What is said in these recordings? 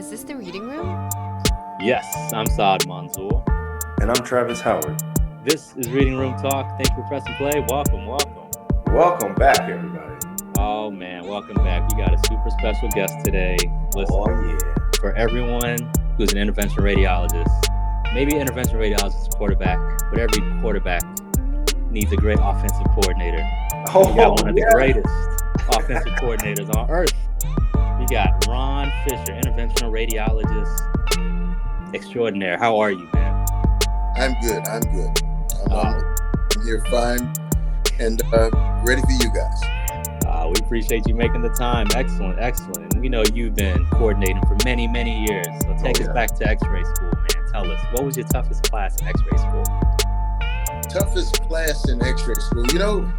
Is this the reading room? Yes, I'm Saad Manzoor. And I'm Travis Howard. This is Reading Room Talk. Thank you for pressing play. Welcome. Welcome back, everybody. Oh, man, welcome back. We got a super special guest today. Listen, yeah. For everyone who's an interventional radiologist, maybe an interventional radiologist is a quarterback, but every quarterback needs a great offensive coordinator. We got one of the greatest offensive coordinators on earth. We got Ron Fisher, interventional radiologist extraordinaire. How are you, man? I'm good. I'm here fine and ready for you guys. We appreciate you making the time. Excellent. We know you've been coordinating for many, many years. So take us back to X-ray school, man. Tell us, what was your toughest class in X-ray school? Toughest class in X-ray school. You know,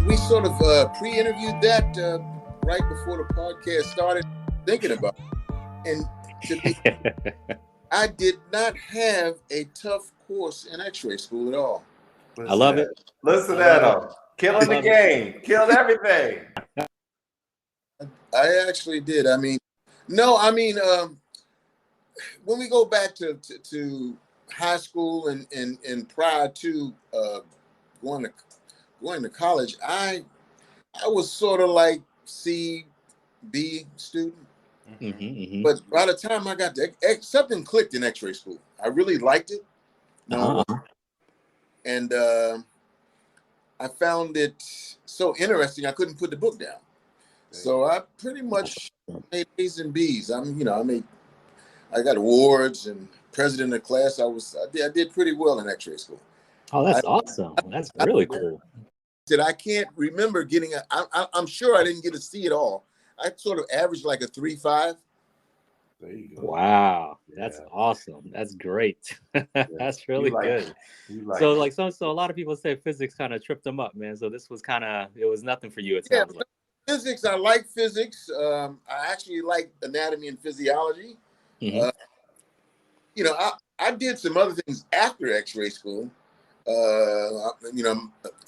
we sort of pre-interviewed that right before the podcast started, thinking about it. And to be, I did not have a tough course in X-ray school at all. I love it. Listen at him. Killing the game. Killed everything. I actually did. When we go back to high school and prior to going to college, I was sort of like C, B student. Mm-hmm. But by the time I got to something clicked in X-ray school. I really liked it. And I found it so interesting I couldn't put the book down. So I pretty much made A's and B's. I got awards and president of class. I did pretty well in X-ray school. Oh, that's awesome. That's really cool. I can't remember getting I'm sure I didn't get a C at all. I sort of averaged like a 3.5. There you go. Wow, that's awesome. That's great. That's really good. So a lot of people say physics kind of tripped them up, man. So this was it was nothing for you. It sounds like. Physics. I like physics. I actually like anatomy and physiology. Mm-hmm. I did some other things after X-ray school.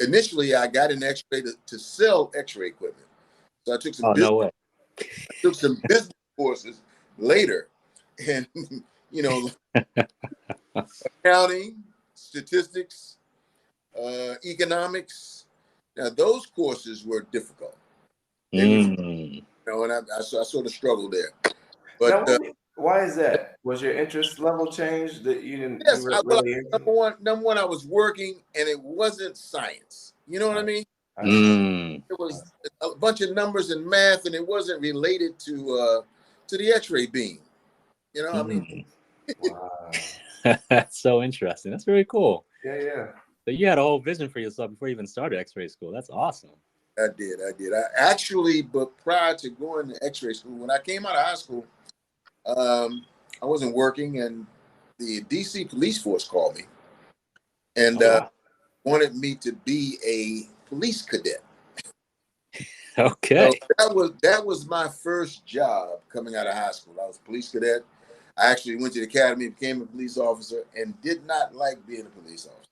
Initially I got in X-ray to sell X-ray equipment. So I took some business courses later, and accounting, statistics, economics. Now those courses were difficult. And I sort of struggled there. But now, why is that? Was your interest level changed that you didn't? Yes, number one, I was working, and it wasn't science. You know what I mean? It was a bunch of numbers and math, and it wasn't related to the X-ray beam. You know what I mean? Wow. That's so interesting. That's really cool. Yeah. So you had a whole vision for yourself before you even started X-ray school. That's awesome. I did. But prior to going to X-ray school, when I came out of high school, I wasn't working, and the DC police force called me and wanted me to be a police cadet. Okay. So that was my first job coming out of high school. I was a police cadet. I actually went to the academy, became a police officer, and did not like being a police officer.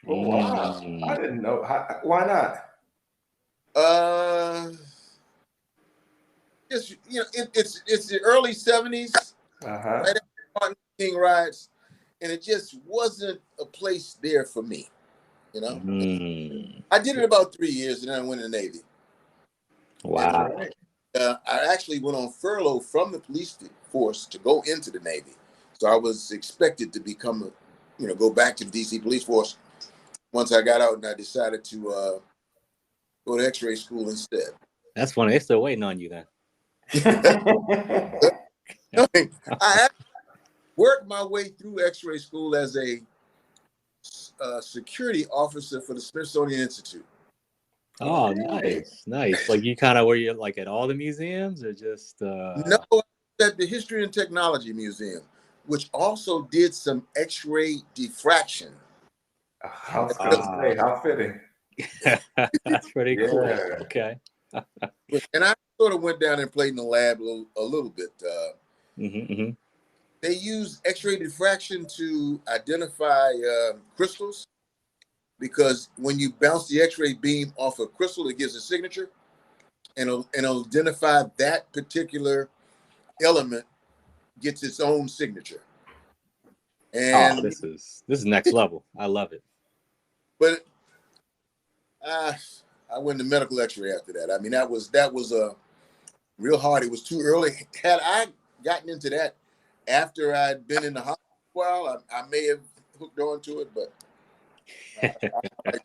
Oh, wow. I didn't know. Why not? It's the early 70s, right after Martin Luther King riots, and it just wasn't a place there for me. I did it about 3 years, and then I went in the Navy. Wow. And, I actually went on furlough from the police force to go into the Navy, so I was expected to become go back to the DC police force once I got out, and I decided to go to X-ray school instead. That's funny. They're still waiting on you then. I worked my way through X-ray school as a security officer for the Smithsonian Institute. Oh, nice. Like were you like at all the museums or just? No, at the History and Technology Museum, which also did some X-ray diffraction. How fitting. That's pretty cool. Okay. And I sort of went down and played in the lab a little bit. They use X-ray diffraction to identify crystals, because when you bounce the X-ray beam off a crystal, it gives a signature, and it'll identify that particular element gets its own signature. Oh, And this is next level. I love it. but I went to medical X-ray after that. I mean, that was real hard. It was too early. Had I gotten into that after I'd been in the hospital for a while, I may have hooked on to it, but I like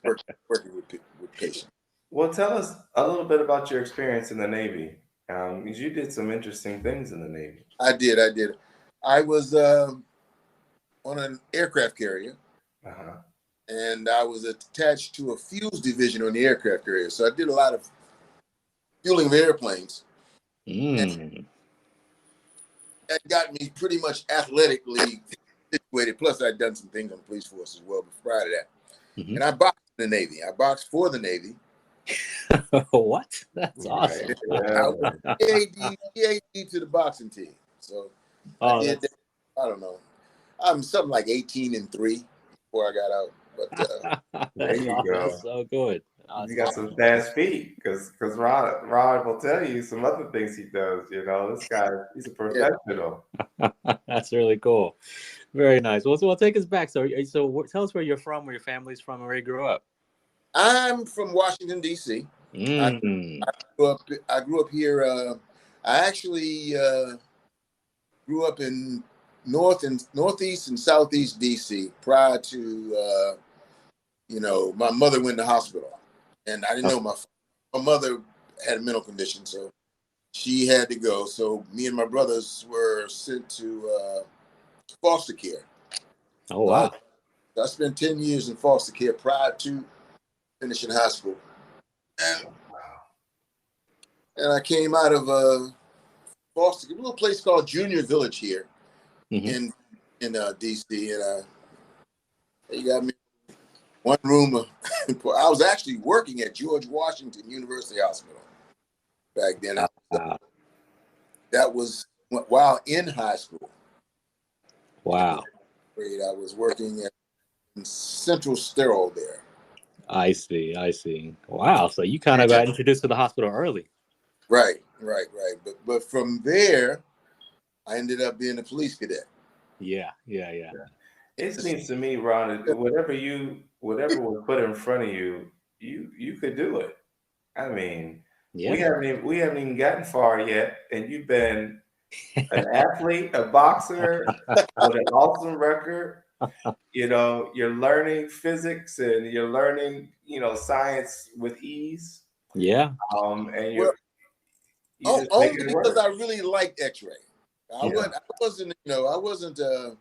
working with patients. Well, tell us a little bit about your experience in the Navy. Because you did some interesting things in the Navy. I did. I was on an aircraft carrier, and I was attached to a fuels division on the aircraft carrier. So I did a lot of fueling of airplanes. And that got me pretty much athletically situated. Plus, I'd done some things on the police force as well prior to that. And I boxed in the Navy. I boxed for the Navy. What? That's awesome. I was EAD to the boxing team. So I did that. I don't know. I'm something like 18-3 before I got out. But there you go. That's so good. You got some fast feet, because Rod will tell you some other things he does. You know, this guy, he's a professional. That's really cool. Very nice. Well, take us back. So tell us where you're from, where your family's from, and where you grew up. I'm from Washington, D.C. I grew up here. I actually grew up in northeast and southeast D.C. prior to, my mother went to the hospital. And I didn't know my mother had a mental condition, so she had to go. So me and my brothers were sent to foster care. Oh, wow. I spent 10 years in foster care prior to finishing high school. And I came out of foster care, a little place called Junior Village here in D.C. And they got me one room. I was actually working at George Washington University Hospital back then. That was while in high school. Wow. I was working at Central Sterile there. I see. Wow. So you kind of got introduced to the hospital early. Right. But from there, I ended up being a police cadet. Yeah. It seems to me, Ron, whatever was put in front of you, you could do it. I mean, we haven't even gotten far yet, and you've been an athlete, a boxer with an awesome record. You know, you're learning physics and you're learning, science with ease. Yeah. And you're only because I really liked X-ray. I wasn't a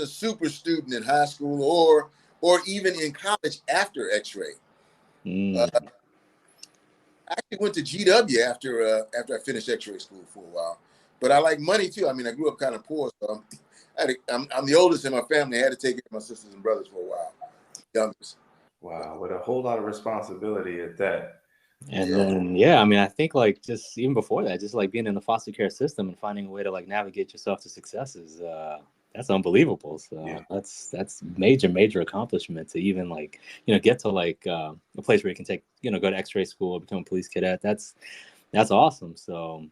super student in high school or even in college after X-ray. I actually went to GW after I finished X-ray school for a while. But I like money too. I mean, I grew up kind of poor, so I'm the oldest in my family. I had to take care of my sisters and brothers for a while. Youngest. Wow, with a whole lot of responsibility at that. And then, I mean, I think like just even before that, just like being in the foster care system and finding a way to like navigate yourself to successes, that's unbelievable. So that's major accomplishment to even like, get to like a place where you can take, go to X-ray school, become a police cadet. That's awesome. So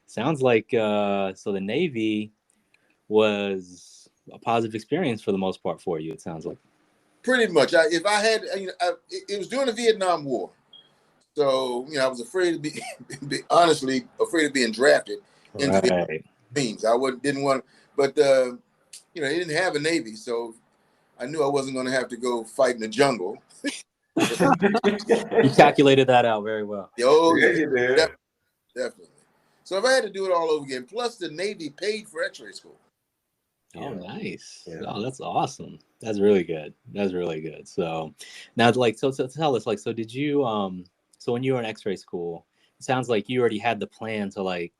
sounds like, so the Navy was a positive experience for the most part for you. It sounds like. Pretty much. If I had, it was during the Vietnam War. So, I was afraid to honestly afraid of being drafted into the teams. I didn't want, but they didn't have a Navy, so I knew I wasn't going to have to go fight in the jungle. You calculated that out very well. Oh, yeah, you did. Definitely. So if I had to do it all over again, plus the Navy paid for X-ray school. Oh, nice. Yeah. Oh, that's awesome. That's really good. So now, like, so tell us, like, so did you, so when you were in X-ray school, it sounds like you already had the plan to like,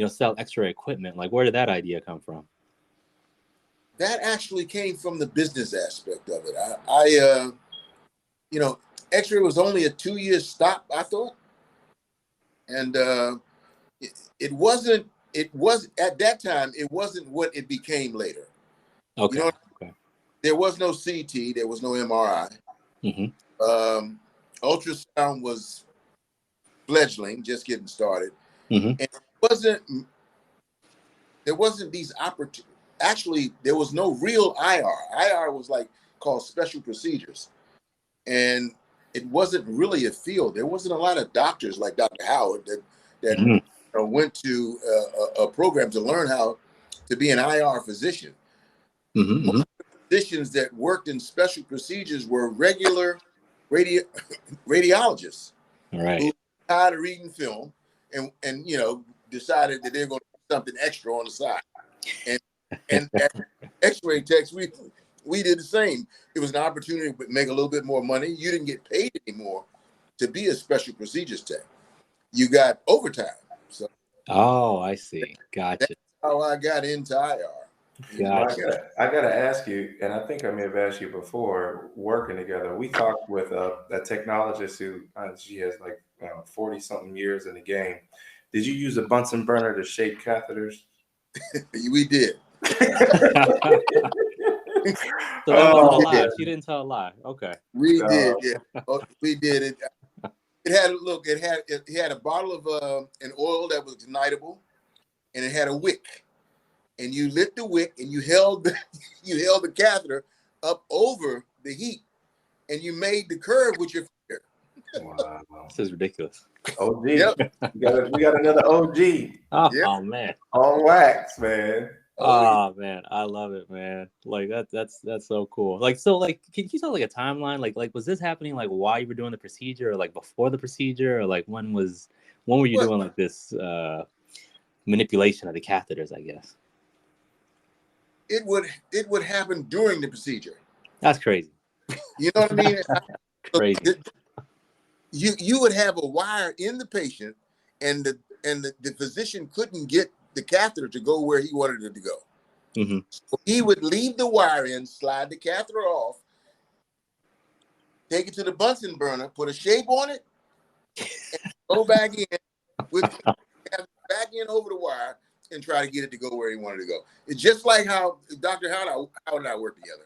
sell X-ray equipment. Like, where did that idea come from? That actually came from the business aspect of it. X-ray was only a 2-year stop, I thought. And it wasn't, at that time, it wasn't what it became later. Okay. There was no CT, there was no MRI. Ultrasound was fledgling, just getting started. And it wasn't there wasn't these opportunities. Actually, there was no real IR. IR was like called special procedures. And it wasn't really a field. There wasn't a lot of doctors like Dr. Howard that went to a program to learn how to be an IR physician. Most of the physicians that worked in special procedures were regular radiologists, right, who tired of reading film and decided that they're going to do something extra on the side. And as X-ray techs, we did the same. It was an opportunity to make a little bit more money. You didn't get paid anymore to be a special procedures tech. You got overtime. So, I see. Gotcha. That's how I got into IR. Gotcha. I gotta ask you, and I think I may have asked you before, working together. We talked with a technologist who she has like 40 something years in the game. Did you use a Bunsen burner to shape catheters? We did. So that wasn't a lie. She didn't tell a lie. Okay. We did. Yeah. We did it. It had a bottle of an oil that was ignitable, and it had a wick. And you lit the wick, and you held the catheter up over the heat, and you made the curve with your finger. Wow, this is ridiculous. OG, yep. we got another OG. Oh man, on wax, man. Oh man, I love it, man. Like that's so cool. Like, so like, can you tell like a timeline? Like was this happening like while you were doing the procedure, or like before the procedure, or like when were you doing like this manipulation of the catheters, I guess? It would happen during the procedure. That's crazy. You know what I mean? Crazy. You would have a wire in the patient, and the physician couldn't get the catheter to go where he wanted it to go. Mm-hmm. So he would leave the wire in, slide the catheter off, take it to the Bunsen burner, put a shape on it, and go back in back in over the wire and try to get it to go where he wanted to go. It's just like how Dr. Howard and I work together.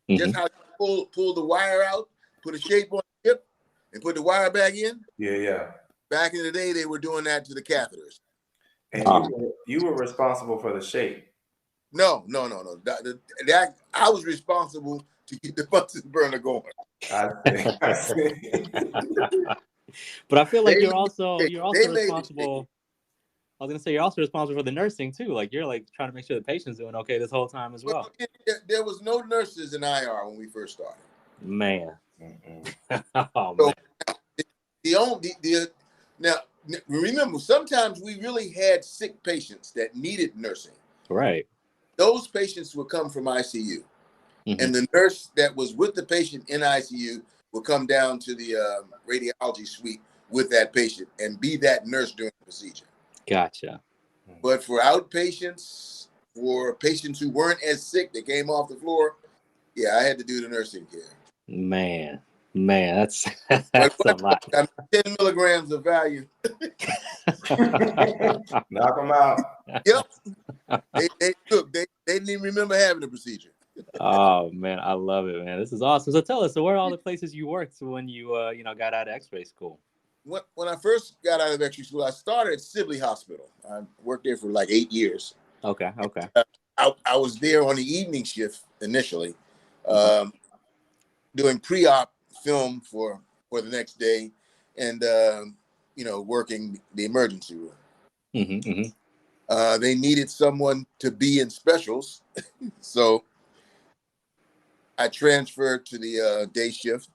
Mm-hmm. Just how you pull the wire out, put a shape on the tip, and put the wire back in. Yeah. Back in the day, they were doing that to the catheters. And you were responsible for the shape. No. I was responsible to keep the Bunsen burner going. I see. But I feel like you're also responsible. I was gonna say you're also responsible for the nursing too. Like you're like trying to make sure the patient's doing okay this whole time as well. There was no nurses in IR when we first started. Man. Oh, so man. Now remember, sometimes we really had sick patients that needed nursing. Right. Those patients would come from ICU, and the nurse that was with the patient in ICU would come down to the radiology suite with that patient and be that nurse during the procedure. Gotcha. But for outpatients, for patients who weren't as sick that came off the floor, yeah, I had to do the nursing care. Man, that's a lot. 10 milligrams of value. Knock them out. Yep. They didn't even remember having the procedure. Oh man, I love it, man. This is awesome. So tell us, where are all the places you worked when you got out of X-ray school? When I first got out of X-ray school, I started at Sibley Hospital. I worked there for like 8 years. Okay. I was there on the evening shift initially, doing pre-op film for the next day, and working the emergency room. They needed someone to be in specials, so I transferred to the day shift,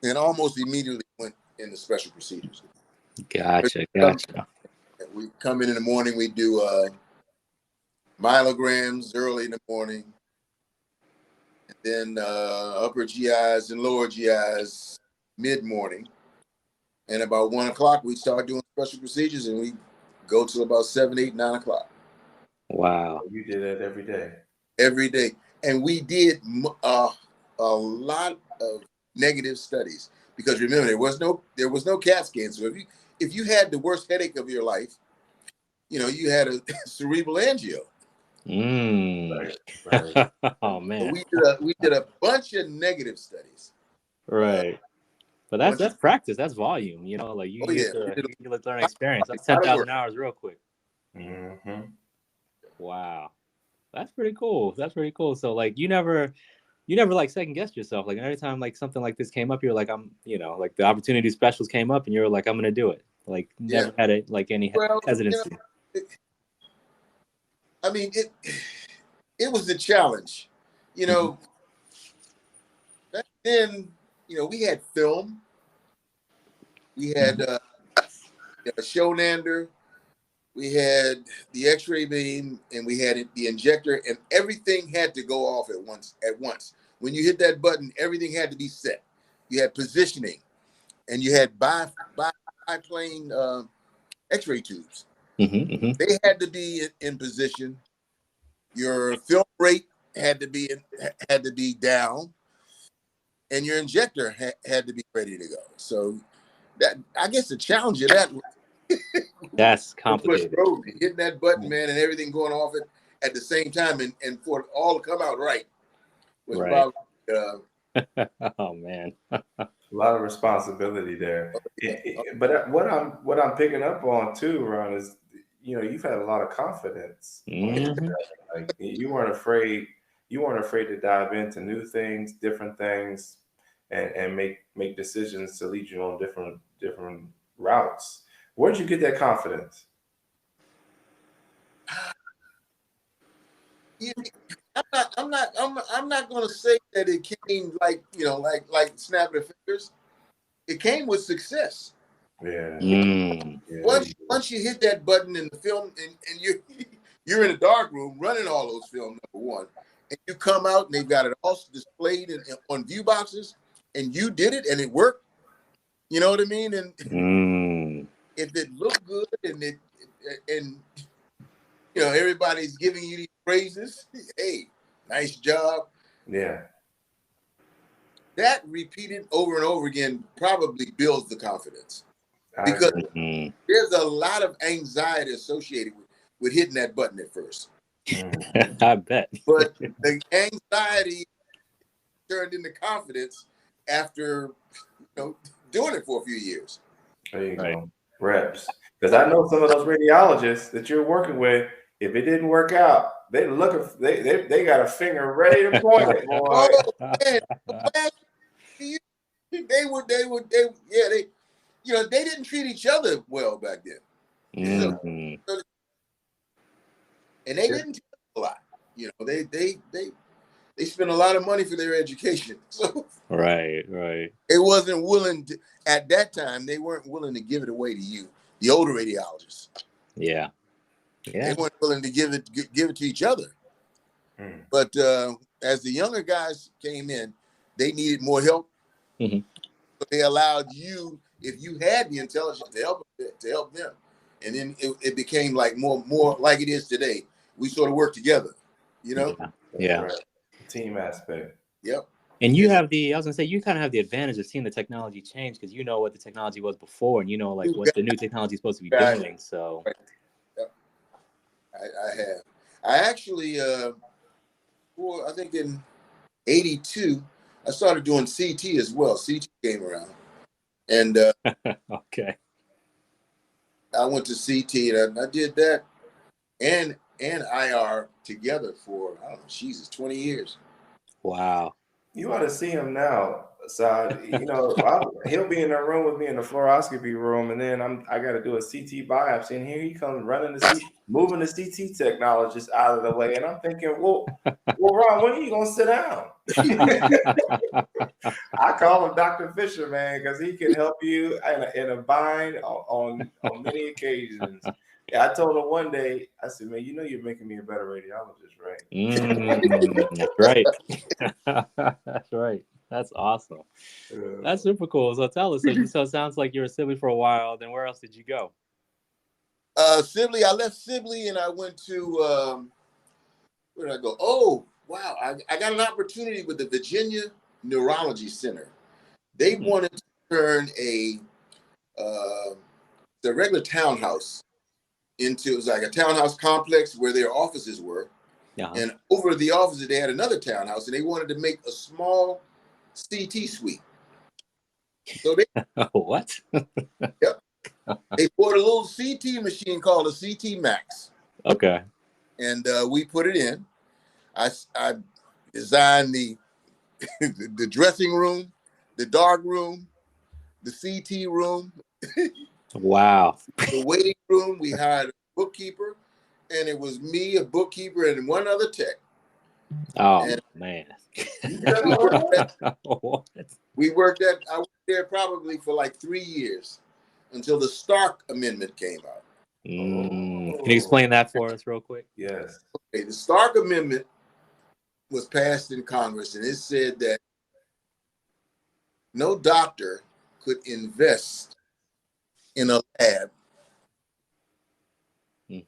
and almost immediately went into special procedures. Gotcha. We come in the morning. We do myelograms early in the morning, and then upper GIs and lower GIs mid-morning. And about 1 o'clock, we start doing special procedures, and we go till about 7, 8, 9 o'clock. Wow. You did that every day? Every day. And we did a lot of negative studies, because remember, there was no CAT scan. So if you had the worst headache of your life, you had a cerebral angio. Right. Oh man. So we did a bunch of negative studies. Right. But that's practice. That's volume. Like you learn experience. Like 10,000 hours real quick. Wow. That's pretty cool. That's pretty cool. So like you never like second guessed yourself. Like every time like something like this came up, you're like, like the opportunity specials came up and you're like, I'm going to do it. Like never had it like any hesitancy. I mean, it was the challenge, back then, we had film, we had a Showlander, we had the X-ray beam, and we had the injector, and everything had to go off at once. When you hit that button, everything had to be set. You had positioning, and you had biplane X-ray tubes. They had to be in position. Your film rate had to be down, and your injector had to be ready to go. So that, I guess, the challenge of that. That's complicated. Hitting that button, man, and everything going off at the same time, and for it all to come out right was probably. Oh man, a lot of responsibility there. But what I'm picking up on too, Ron, is you've had a lot of confidence. Like you weren't afraid to dive into new things, different things, and make decisions to lead you on different routes. Where'd you get that confidence? I'm not going to say that it came like snapping the fingers. It came with success. Yeah. Once you hit that button in the film, and you're in a dark room running all those films, number one, and you come out and they've got it all displayed on view boxes, and you did it and it worked. You know what I mean? And if it looked good and everybody's giving you these praises, hey, nice job. Yeah. That repeated over and over again probably builds the confidence, because there's a lot of anxiety associated with hitting that button at first. I bet. But the anxiety turned into confidence after doing it for a few years. There you go. Reps. Because I know some of those radiologists that you're working with, if it didn't work out, they got a finger ready to point it, boy. Oh, man. They didn't treat each other well back then. And they didn't teach a lot. They spent a lot of money for their education. So right. They wasn't willing to, at that time, they weren't willing to give it away to you, the older radiologists. Yeah. They weren't willing to give it to each other. But as the younger guys came in, they needed more help. So they allowed you, if you had the intelligence, to help them. And then it became like more like it is today. We sort of work together, Yeah. Right. Team aspect. Yep. And you have I was gonna say, you kind of have the advantage of seeing the technology change, because you know what the technology was before, and what the new technology is supposed to be doing. So yep. I have. I actually I think in 82, I started doing CT as well. CT came around. And okay. I went to CT and I did that and IR together for, I don't know, Jesus, 20 years. Wow. You ought to see him now, Saad. He'll be in the room with me in the fluoroscopy room, and then I got to do a CT biopsy, and here he comes running moving the CT technologist out of the way, and I'm thinking, well, Ron, when are you gonna sit down? I call him Dr. Fisher, man, because he can help you in a bind on many occasions. Yeah, I told him one day, I said, man, you're making me a better radiologist, right? That's right. That's right. That's awesome. That's super cool. So tell us, so it sounds like you were at Sibley for a while. Then where else did you go? Sibley, I left Sibley and I went to, where did I go? Oh, wow. I got an opportunity with the Virginia Neurology Center. They wanted to turn the regular townhouse into, it was like a townhouse complex where their offices were. And over the offices, they had another townhouse, and they wanted to make a small CT suite. So they what? Yep. They bought a little CT machine called a CT Max. Okay. and we put it in. I designed the the dressing room, the dark room, the CT room. Wow. The waiting room. We hired a bookkeeper, and it was me, a bookkeeper, and one other tech. Oh and man. we worked at. I worked there probably for like 3 years until the Stark Amendment came out. Can you explain that for us real quick? Yes. Okay, the Stark Amendment was passed in Congress, and it said that no doctor could invest in a lab if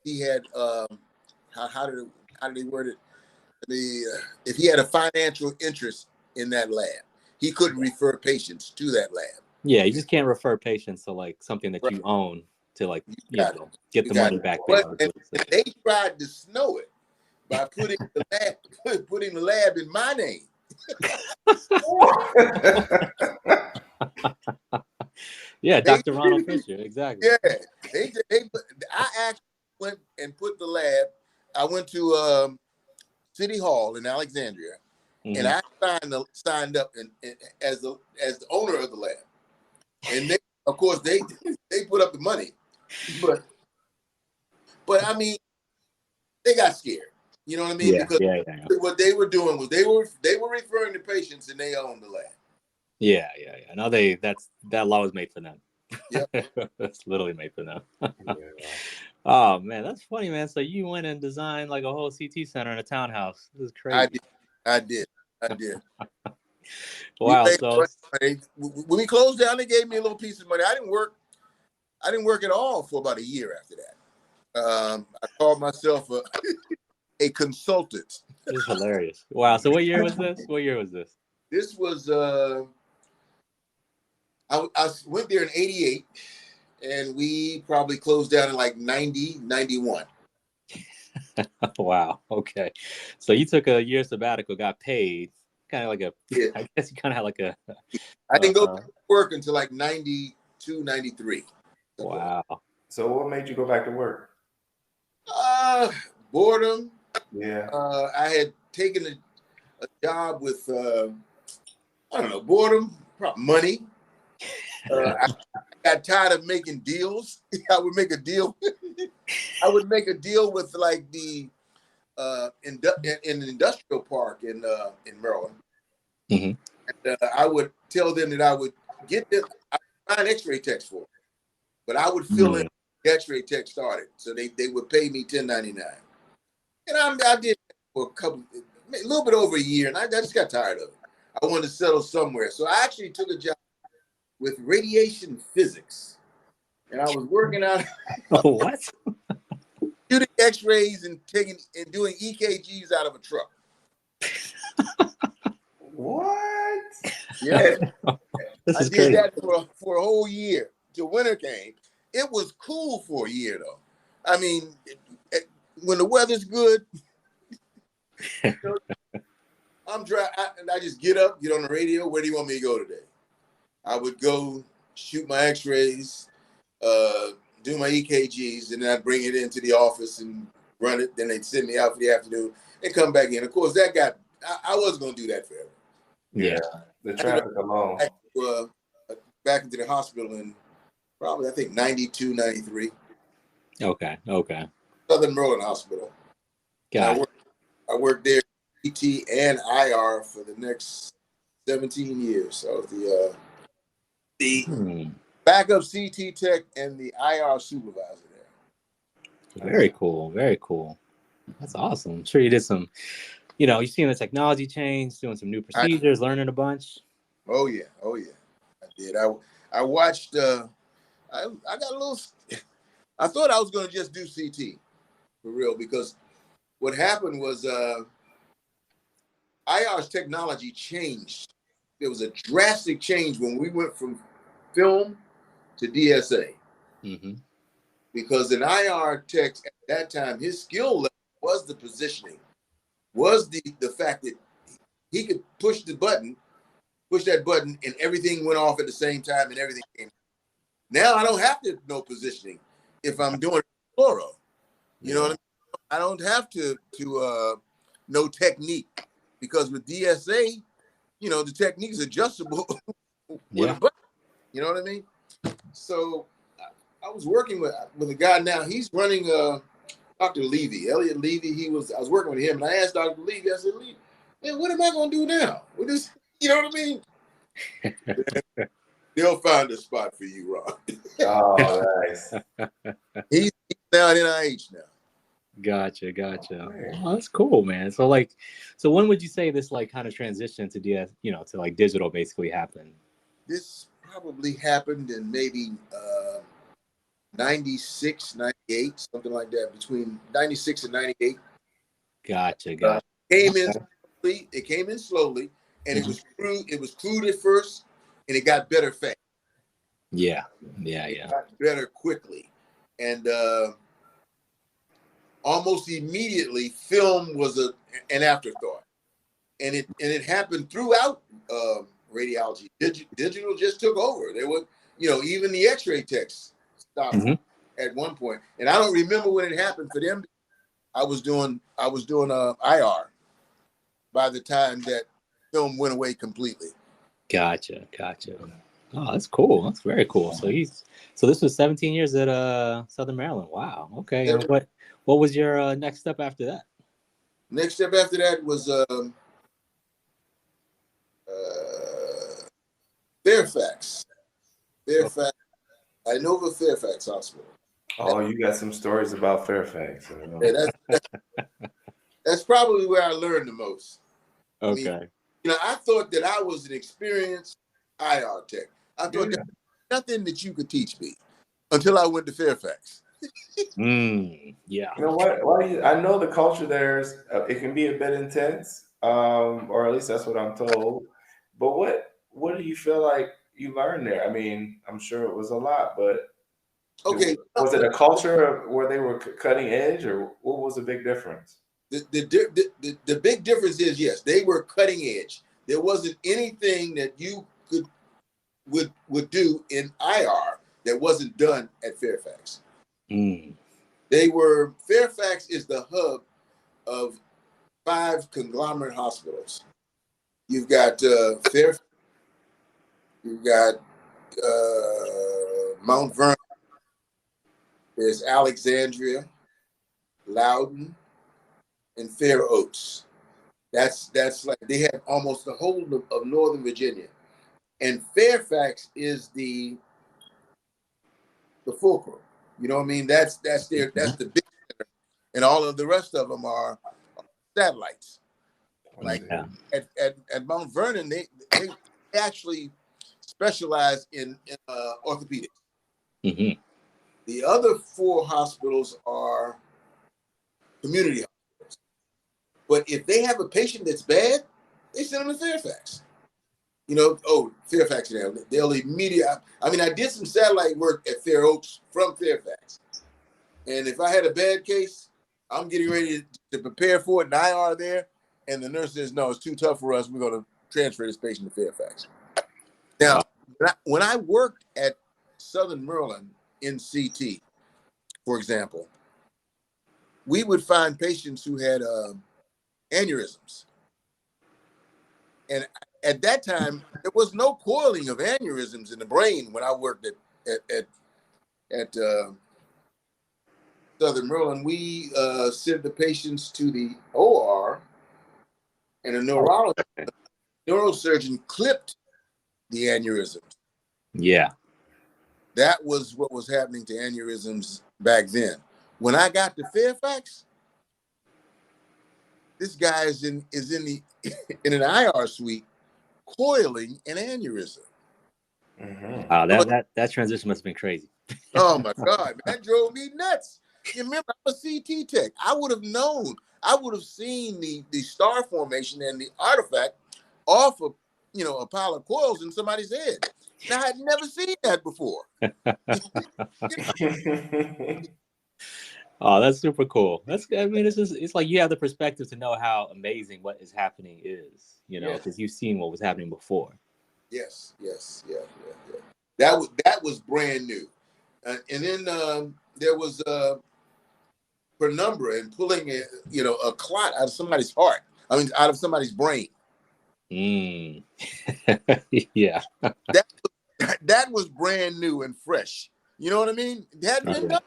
he had how did he word it? If he had a financial interest in that lab, he couldn't refer patients to that lab. Yeah, you just can't refer patients to like something that you own to like get the money back. And they tried to snow it by putting the lab in my name. Yeah, Dr. Ronald Fisher, exactly. Yeah, I actually went and put the lab. I went to City Hall in Alexandria, and I signed up as the owner of the lab. And they, of course, they put up the money, but I mean, they got scared. You know what I mean? Because what they were doing was they were referring to patients, and they owned the lab. Yeah. No, that law was made for them. Yeah, it's literally made for them. Oh man, that's funny, man. So you went and designed like a whole CT center in a townhouse. This is crazy. I did. Wow. So when we closed down, they gave me a little piece of money. I didn't work at all for about a year after that. I called myself a consultant. This is hilarious. Wow. So what year was this? This was I went there in 88, and we probably closed down in like 90, 91. Wow. Okay. So you took a year sabbatical, got paid, kind of like I guess you kind of had like a. I didn't go to work until like 92, 93. Wow. So what made you go back to work? Boredom. Yeah. I had taken a job with I don't know, boredom, money. I got tired of making deals. I would make a deal. I would make a deal with like the in the industrial park in Maryland. And I would tell them that I would get them. I would find X-ray techs for them, but I would fill in the X-ray tech started, so they would pay me $10.99. And I did that for a little bit over a year, and I just got tired of it. I wanted to settle somewhere, so I actually took a job with radiation physics, and I was working out what? shooting X-rays and doing EKGs out of a truck. What? Yeah, I did that for a whole year till winter came. It was cool for a year though. I mean, when the weather's good, I'm dry, and I just get up, get on the radio. Where do you want me to go today? I would go shoot my X-rays, do my EKGs, and then I'd bring it into the office and run it. Then they'd send me out for the afternoon and come back in. Of course, I wasn't going to do that forever. Yeah. The traffic alone. Back into the hospital in probably, I think, 92, 93. Okay. Southern Maryland Hospital. I worked there, ET and IR, for the next 17 years. So the backup CT tech and the IR supervisor there. Very cool. That's awesome. I'm sure you did some, you've seen the technology change, doing some new procedures, learning a bunch. Oh yeah. I did. I watched. I got a little. I thought I was going to just do CT for real, because what happened was IR's technology changed. There was a drastic change when we went from film to DSA. Because an IR tech at that time, his skill level was the positioning, was the fact that he could push that button, and everything went off at the same time, and everything came. Now I don't have to know positioning if I'm doing fluoro. You know what I mean? I don't have to know technique, because with DSA, you know, the technique is adjustable with a button. You know what I mean? So I was working with a guy now. He's running Dr. Levy, Elliot Levy. I was working with him, and I asked Dr. Levy, I said, Levy, man, what am I going to do now with this? You know what I mean? They'll find a spot for you, Ron. Oh, nice. He's now at NIH now. Gotcha. Oh, that's cool, man. So when would you say this like kind of transition to to like digital basically happened? This probably happened in maybe 96, 98, something like that, between 96 and 98. Gotcha. It came in slowly, and it was crude at first, and it got better fast. Yeah. It got better quickly. And almost immediately, film was an afterthought. And it happened throughout radiology. Digital just took over. There was, even the X-ray techs stopped at one point. And I don't remember when it happened for them. I was doing IR by the time that film went away completely. Gotcha. Oh, that's cool. That's very cool. So this was 17 years at Southern Maryland. Wow. Okay. And what was your next step after that? Next step after that was Fairfax. Inova Fairfax Hospital. Oh, you got some stories about Fairfax. Yeah, that's probably where I learned the most. Okay. I mean, I thought that I was an experienced IR tech. I thought there was nothing that you could teach me until I went to Fairfax. Yeah. You know what? I know the culture there it can be a bit intense, or at least that's what I'm told. But what do you feel like you learned there? I mean, I'm sure it was a lot, but okay, was it a culture where they were cutting edge, or what was the big difference? The big difference is, yes, they were cutting edge. There wasn't anything that you would do in IR that wasn't done at Fairfax. Fairfax is the hub of 5 conglomerate hospitals. You've got Fairfax, you've got Mount Vernon, there's Alexandria, Loudoun, and Fair Oaks. That's like they have almost the whole of Northern Virginia. And Fairfax is the fulcrum. You know what I mean? That's the big center, and all of the rest of them are satellites. Like at Mount Vernon, they actually specialize in orthopedics. The other 4 hospitals are community hospitals. But if they have a patient that's bad, they send them to Fairfax. Fairfax, they'll immediately. I mean, I did some satellite work at Fair Oaks from Fairfax. And if I had a bad case, I'm getting ready to prepare for it, and IR there, and the nurse says, no, it's too tough for us. We're going to transfer this patient to Fairfax. Now, when I worked at Southern Maryland in CT, for example, we would find patients who had aneurysms. And at that time, there was no coiling of aneurysms in the brain when I worked at Southern Maryland. We sent the patients to the OR, and a neurosurgeon clipped the aneurysms. Yeah. That was what was happening to aneurysms back then. When I got to Fairfax, this guy is in an IR suite coiling an aneurysm. Wow, that transition must have been crazy. Oh my God, that drove me nuts. You remember, I'm a CT tech. I would have known. I would have seen the star formation and the artifact off of a pile of coils in somebody's head. Now, I had never seen that before. Oh, that's super cool. It's like you have the perspective to know how amazing what is happening is, because you've seen what was happening before. Yes. That was brand new. And then there was penumbra and pulling a clot out of somebody's heart. I mean, out of somebody's brain. Yeah. That was brand new and fresh. You know what I mean? It hadn't been done.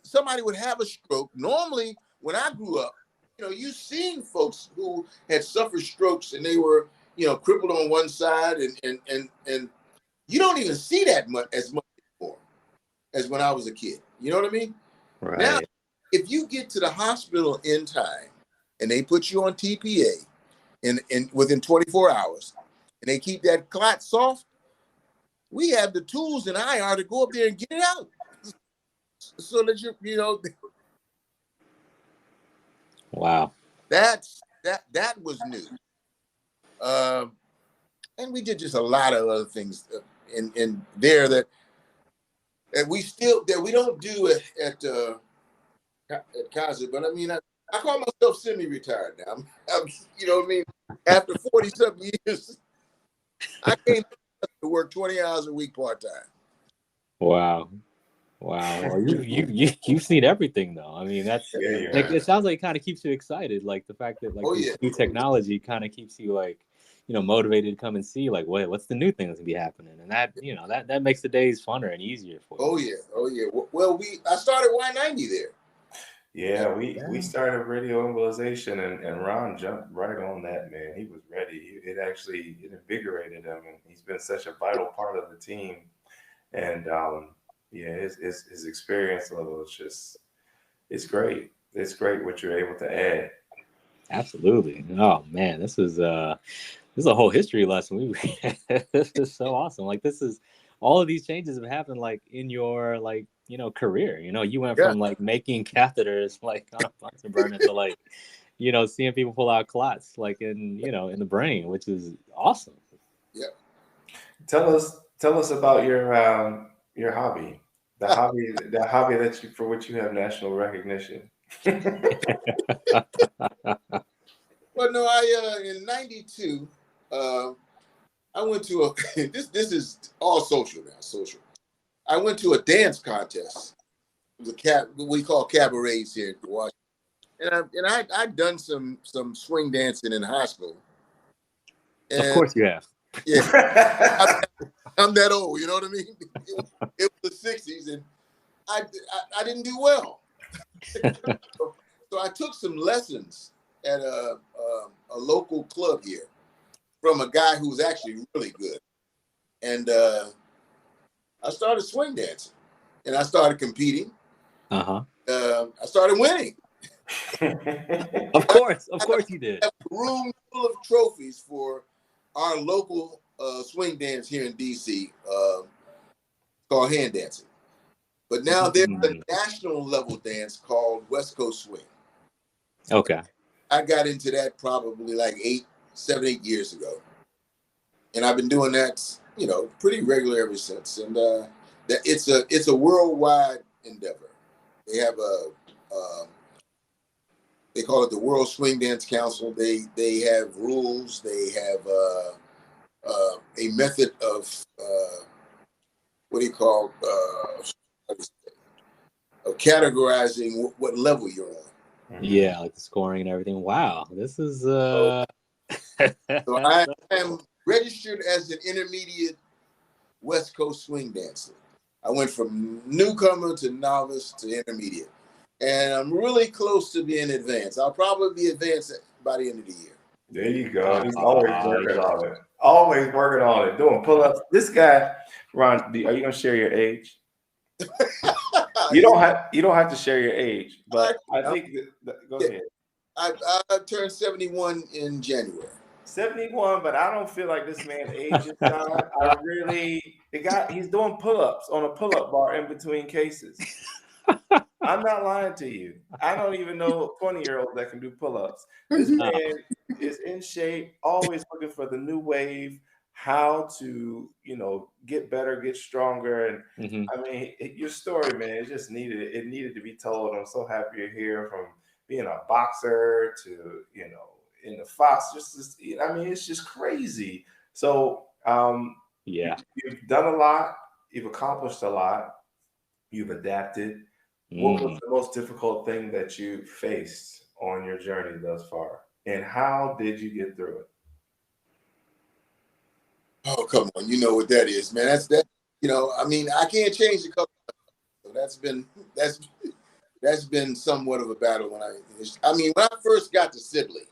Somebody would have a stroke. Normally, when I grew up, you seen folks who had suffered strokes and they were, crippled on one side, and you don't even see that as much anymore as when I was a kid. You know what I mean? Right. Now, if you get to the hospital in time and they put you on TPA in within 24 hours and they keep that clot soft, we have the tools in IR to go up there and get it out. So that Wow. that was new. And we did just a lot of other things in there that we don't do at Kaiser. But I mean, I call myself semi-retired now. I'm you know what I mean? After 40-something years, I came to work 20 hours a week part-time. Wow. Well, you've seen everything though. I mean, that's it sounds like it kind of keeps you excited. Like the fact that new technology kind of keeps you motivated to come and see what's the new thing that's gonna be happening, and that that makes the days funner and easier for you. Oh yeah. Well, I started Y90 there. Yeah, we started radio embolization, and Ron jumped right on that, man. He was ready. It invigorated him, and he's been such a vital part of the team. And his experience level is it's great. It's great what you're able to add. Absolutely. Oh man, this is a whole history lesson. This is so awesome. All of these changes have happened in your career. You went from making catheters on a Bunsen burner to seeing people pull out clots in the brain, which is awesome. Yeah. Tell us about your hobby. The hobby for which you have national recognition. Well, no, in '92, I went to a this is all social now. Social. I went to a dance contest. It was we call cabarets here in Washington, and I'd done some swing dancing in high school. And, of course, you have. Yeah, I'm that old. You know what I mean? It was the '60s, and I didn't do well. So I took some lessons at a local club here from a guy who was actually really good. And I started swing dancing, and I started competing. I started winning. Of course you did. I have a room full of trophies for our local swing dance here in DC called hand dancing. But now there's a national level dance called West Coast Swing. Okay. I got into that probably 7, 8 years ago. And I've been doing that, pretty regular ever since. And that it's a worldwide endeavor. They have they call it the World Swing Dance Council. They have rules. They have a method of of categorizing what level you're on. Yeah, the scoring and everything. Wow, this is. So I am registered as an intermediate West Coast swing dancer. I went from newcomer to novice to intermediate, and I'm really close to being advanced. I'll probably be advanced by the end of the year. There you go. He's always working on it. Always working on it. Doing pull-ups. This guy, Ron, are you gonna share your age? You don't have to share your age, but I think go ahead. I turned 71 in January. 71, but I don't feel like this man ages. He's doing pull-ups on a pull-up bar in between cases. I'm not lying to you. I don't even know 20-year-olds that can do pull-ups. This man is in shape, always looking for the new wave, how to, get better, get stronger. And I mean, your story, man, it needed to be told. I'm so happy you're here, from being a boxer to, in the Fox, it's just crazy. So, you've done a lot, you've accomplished a lot, you've adapted, What was the most difficult thing that you faced on your journey thus far? And how did you get through it? Oh, come on. You know what that is, man. That's that. You know, I mean, I can't change the color. So that's been somewhat of a battle when when I first got to Sibley,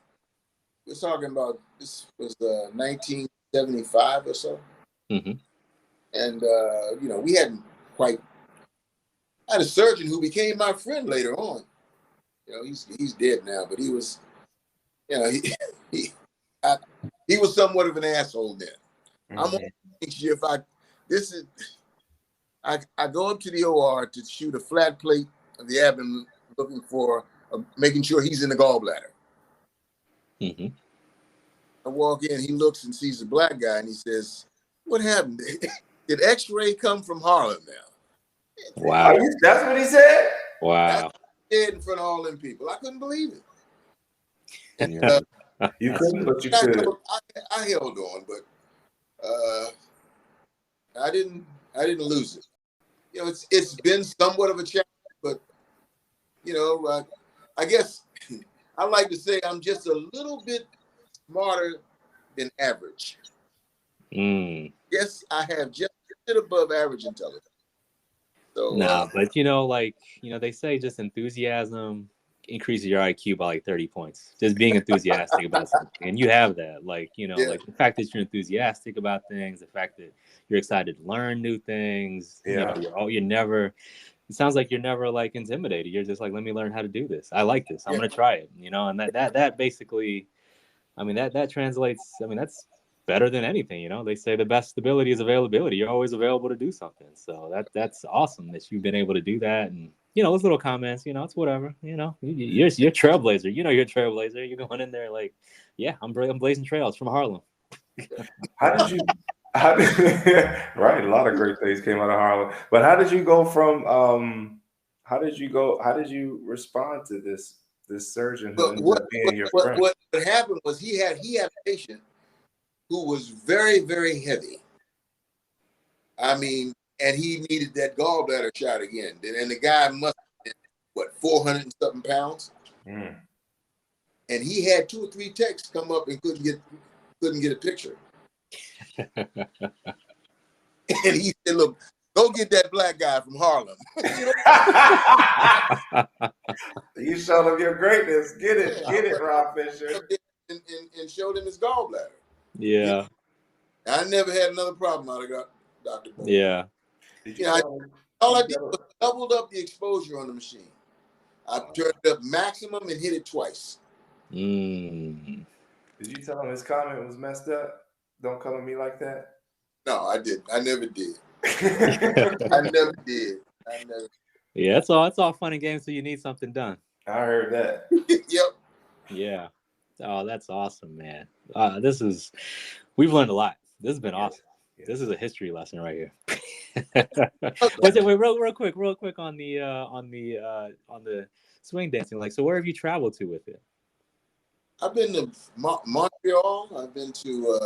we're talking about, this was 1975 or so. Mm-hmm. And, we hadn't quite, I had a surgeon who became my friend later on. You know, he's dead now, but he was, he was somewhat of an asshole then. Mm-hmm. I'm on next year I go up to the OR to shoot a flat plate of the abdomen, looking for, making sure he's in the gallbladder. Mm-hmm. I walk in, he looks and sees a black guy, and he says, "What happened? Did X-ray come from Harlem now?" Wow. That's what he said? Wow. Dead in front of all them people. I couldn't believe it. And, you couldn't, but you could. I held on, but I didn't lose it. You know, it's been somewhat of a challenge, but I guess I like to say I'm just a little bit smarter than average. Yes, I have just a bit above average intelligence. So but they say just enthusiasm increases your IQ by like 30 points. Just being enthusiastic about something, and you have that. Like the fact that you're enthusiastic about things, the fact that you're excited to learn new things. Yeah. You're never. It sounds like you're never like intimidated. You're just like, let me learn how to do this. I like this. I'm gonna try it. And that basically, that translates. That's better than anything. They say the best ability is availability. You're always available to do something. So that's awesome that you've been able to do that. And those little comments, it's whatever. You're trailblazer. You're a trailblazer. You're going in there like, yeah, I'm blazing trails from Harlem. Right, a lot of great things came out of Harlem. But how did you go from how did you respond to this surgeon who ended up being your friend? What happened was he had a patient who was very, very heavy. And he needed that gallbladder shot again. And the guy must have been, 400 and something pounds? And he had 2 or 3 techs come up and couldn't get a picture. And he said, "Look, go get that black guy from Harlem." You showed him your greatness. Get it, Rob Fisher. And showed him his gallbladder. Yeah. I never had another problem out of Dr. Bo. Yeah. All I did was doubled up the exposure on the machine. I turned it up maximum and hit it twice. Did you tell him his comment was messed up? Don't come at me like that. No, I didn't. I never did. I never did. Yeah, it's all fun and games, so you need something done. I heard that. Yep. Yeah. Oh, that's awesome, man. We've learned a lot. This has been awesome. Yeah. This is a history lesson right here. Wait, real quick on the swing dancing. Like, so where have you traveled to with it? I've been to Montreal. I've been to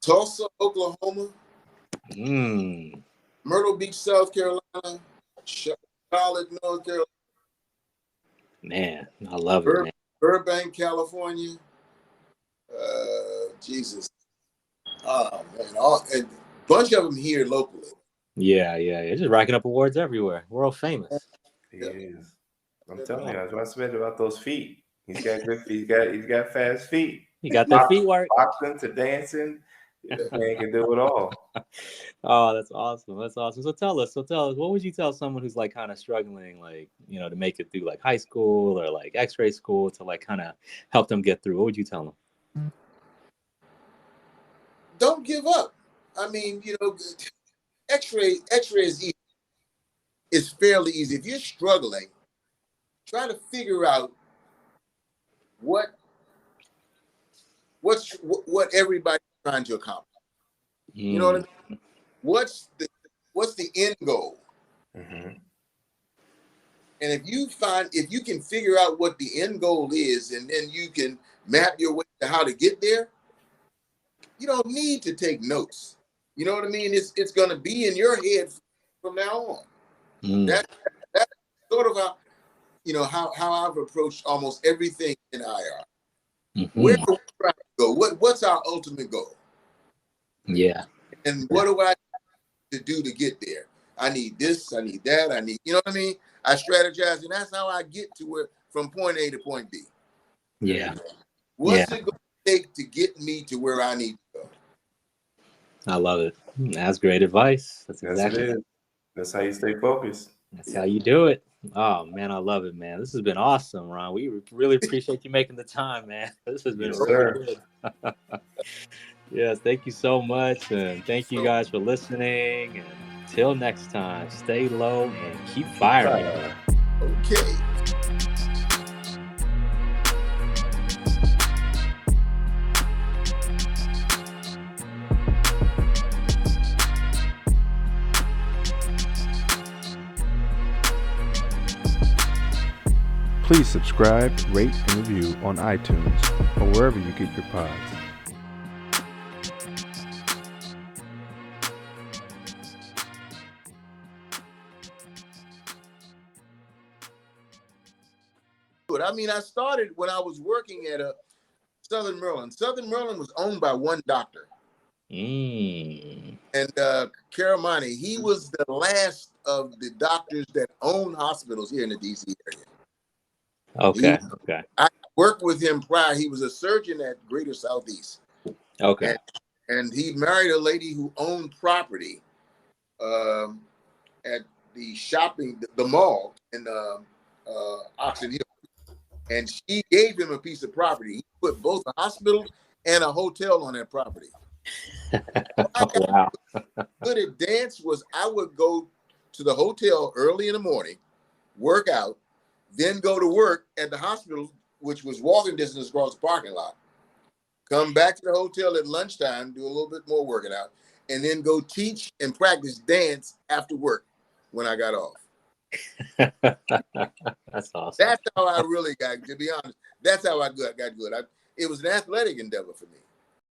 Tulsa, Oklahoma. Myrtle Beach, South Carolina. Charlotte, North Carolina. Man, I love it, man. Burbank, California. Jesus. Oh, man. A bunch of them here locally. Yeah. Just racking up awards everywhere. World famous. He is. I'm telling you, that's what I said about those feet. He's got good feet. He's got fast feet. He got that feet work. Boxing to dancing. This man can do it all. Oh, that's awesome. That's awesome. So tell us, what would you tell someone who's like kind of struggling, like, to make it through like high school or like X-ray school to like kind of help them get through? What would you tell them? Don't give up. X-ray is easy. It's fairly easy. If you're struggling, try to figure out what everybody's trying to accomplish. You know what I mean? What's the end goal? Mm-hmm. And if you can figure out what the end goal is, and then you can map your way to how to get there, you don't need to take notes. You know what I mean? It's going to be in your head from now on. That's sort of how, you know, how I've approached almost everything in IR. Where do we try to go? What's our ultimate goal? Yeah. And what do I need to do to get there? I need this, I need that, I need, you know what I mean? I strategize, and that's how I get to where, from point A to point B. Yeah. What's it going to take to get me to where I need to go? I love it. That's great advice. That's exactly it. That's how you stay focused. That's how you do it. Oh man, I love it, man. This has been awesome, Ron. We really appreciate you making the time, man. This has been really good. Yes, thank you so much, and thank you guys for listening. And until next time, stay low and keep firing. Okay. Please subscribe, rate, and review on iTunes or wherever you get your pods. I mean, I started when I was working at Southern Maryland. Southern Maryland was owned by one doctor. And Caramani, he was the last of the doctors that owned hospitals here in the DC area. Okay. I worked with him prior. He was a surgeon at Greater Southeast. Okay. And he married a lady who owned property at the mall in Oxon Hill. And she gave him a piece of property. He put both a hospital and a hotel on that property. Wow. Good at dance was I would go to the hotel early in the morning, work out, then go to work at the hospital, which was walking distance across the parking lot. Come back to the hotel at lunchtime, do a little bit more working out, and then go teach and practice dance after work when I got off. That's awesome. That's how I really got, to be honest. That's how I got good. It was an athletic endeavor for me.